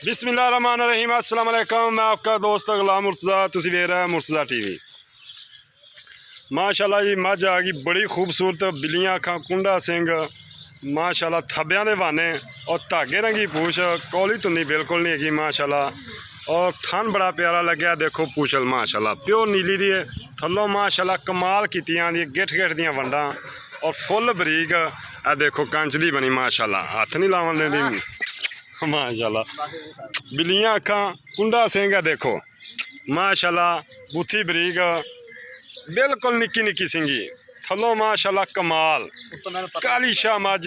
बिस्मिल्लाहिर्रहमानिर्रहीम अस्सलाम वालेकुम। मैं आपका दोस्त गुलाम मुर्तज़ा, तुसी वेख रहे हैं मुर्तज़ा टीवी। माशाल्लाह जी मझ आ गई बड़ी खूबसूरत, बिल्लियां अखां, कुंडा सिंग, माशाल्लाह थब्बियां दे वाने और धागे रंगी पूछ, कौली तुन्नी बिल्कुल नहीं हैगी माशाल्लाह। और थन बड़ा प्यारा लग्या, देखो पूछल माशाल्लाह प्योर नीली दी है, थल्लों माशाल्लाह कमाल कीतियां दी गिठ गिठ दियां वंडां और फुल बरीक। आ देखो कंच दी बनी माशाल्लाह, हथ नहीं लावन देंदी माशाल्लाह। बिल्लियां अखां, कुंडा सिंह है देखो माशाल्लाह, बुथी बरीक, बिल्कुल निक्की निक्की सिंगी, थल्लों माशाल्लाह कमाल। काली शाह मझ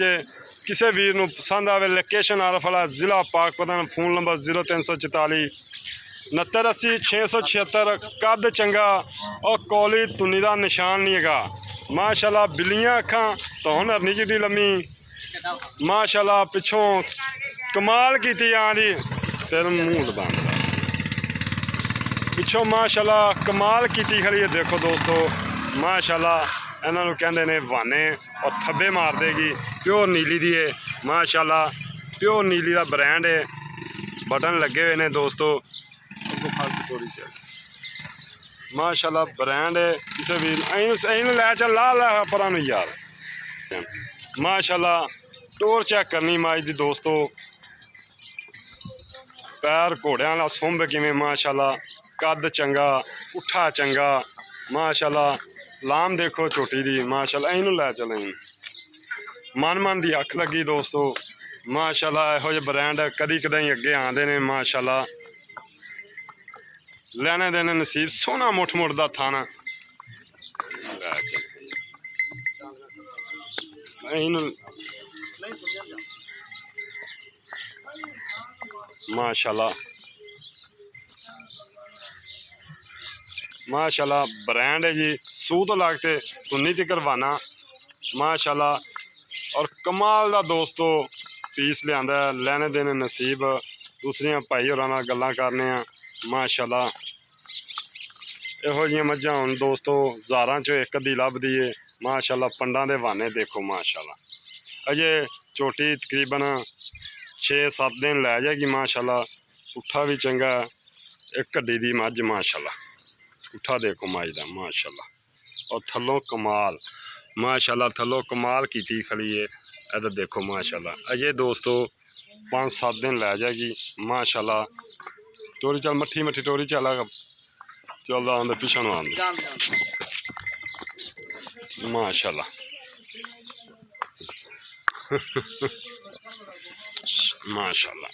किसी वीर नूं पसंद आवे, लोकेशन आरफ वाला जिला पाकपतन, फोन नंबर 0344 6980 676। कद चंगा और कौली तुन्नी का निशान नहीं है माशाल्लाह। बिल्लियां अखां धौन हरनी जी लम्मी माशाल्लाह, पिछों कमाल की आँदी तेरे मूँह दबान पिछों माशाल्लाह कमाल की खड़ी है। देखो दोस्तों माशाल्लाह, इन्हों कहते हैं वाने और थब्बे मार देगी, प्योर नीली दी है माशाल्लाह, प्योर नीली का ब्रांड है, बटन लगे हुए हैं दोस्तों माशाल्लाह, ब्रांड है। किसी भी लै चल ला ला परा यार माशाल्लाह। टोर चेक करनी माज दी दोस्तों, पैर घोड़ियां वाला सुंभ किवें माशाल्लाह, कद चंगा, पुट्ठा चंगा माशाल्लाह, लाम देखो छोटी दी माशाल्लाह। इनू लै चलें मन मन दी अख लगी दोस्तों माशाल्लाह। इहो जे ब्रांड कदी कदाई अगे आते हैं माशाल्लाह, लैने देने नसीब। सोहना मुठ मुठ दा थाना माशाल्लाह माशाल्लाह, ब्रांड है जी, सूत लागते तुन्नी ती करवाना माशाल्लाह। और कमाल दा दोस्तों पीस लिया लैने देने नसीब। दूसरिया भाई होर नाल गल्लां करने माशाल्लाह। इहो जिहियां मझां हुण दोस्तों हज़ारां चों एक अद्धी लभदी है माशाल्लाह। पंडां दे वाने देखो माशाल्लाह, अजे झोटी तकरीबन 6-7 दिन लै जाएगी माशाल्लाह। पुट्ठा भी चंगा, एक कड्डी दी मझ माशाल्लाह, पुट्ठा देखो मझ दा माशाल्लाह। और थल्लों कमाल माशाल्लाह, थल्लों कमाल की खड़ी है। इधर देखो माशाल्लाह, अजे दोस्तों 5-7 दिन लै जाएगी माशाल्लाह। टोरी चल मट्ठी मट्ठी टोरी चल चलदा आंदा पिछा नूं आंदा माशाल्लाह माशाल्लाह।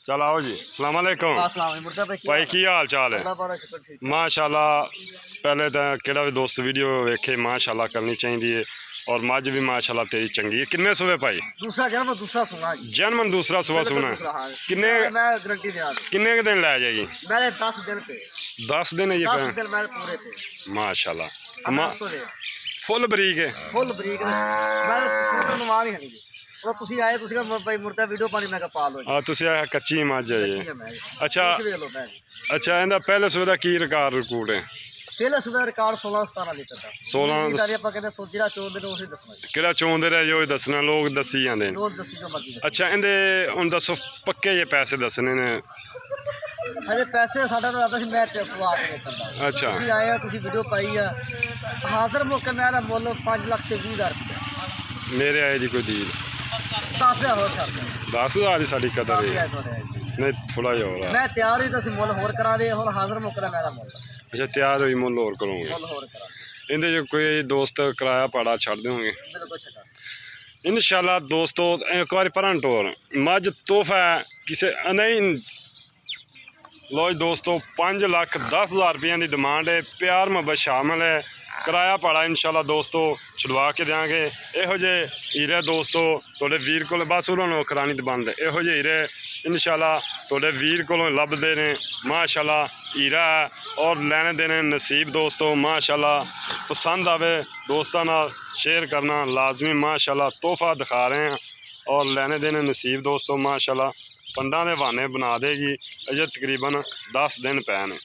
चल आओ जी, अस्सलाम वालेकुम भाई, की हाल चाल है माशाल्लाह। पहले तो केड़ा भी दोस्त वीडियो वेखे माशाल्लाह करनी चाहिए। और मझ भी माशाल्लाह तेरी चंगी है। किन्ने सुबह भाई? जन्मन दूसरा सुबह सुना किन्ने किन्ने दिन लै जाएगी? 10 दिन है ये माशाल्लाह। फुल बरीक है कच्ची मझ है ये। अच्छा अच्छा, इहदा पहले सुबह का की रिकॉर्ड रिकूड है? पहले सुबह रिकॉर्ड 16-17 लीटर का। 16 केड़ा चोंदे रहे जो दसना, लोग दसी जाते हैं। अच्छा इंदे हुण दसो पक्के जे पैसे दसने ने? अजे पैसे साडा तो आता सी मैं ते सवा के करदा। अच्छा तुसी आए हो, तुसी वीडियो पाई है, हाजिर मौके मेरा मुੱਲ 5,20,000 रुपया मेरे आए जी। कोई डील 10,000 ही साडी कदर है नहीं, थोड़ा ही हो रहा। मैं तैयार ही तो मुੱਲ होर करा दे, हुण हाजिर मौके दा मेरा मुੱਲ। अच्छा तैयार हुई मुੱਲ होर करोगे? इहदे जो कोई दोस्त किराया भाड़ा छड्ड देओगे? इंशाल्लाह दोस्तों एक बार परन टोर मझ तोहफा है किसी नहीं। लो जी दोस्तों 5,10,000 रुपये की डिमांड है, प्यार मोहब्बत शामिल है, किराया भाड़ा इंशाल्लाह दोस्तों छुड़वा के देंगे। इहो जे हीरे दोस्तों थोड़े वीर को बस उन्होंने करानी बंद, इहो जे हीरे इंशाल्लाह थोड़े वीर को लभदे ने माशाल्लाह। हीरा है और लैने देने नसीब दोस्तों माशाल्लाह। पसंद आवे दोस्तों नाल शेयर करना लाजमी माशाल्लाह। तोहफा दिखा रहे हैं और लैने देने नसीब दोस्तों माशाल्लाह। पंडा दे वाने बना देगी, अजे तकरीबन 10 दिन पै ने।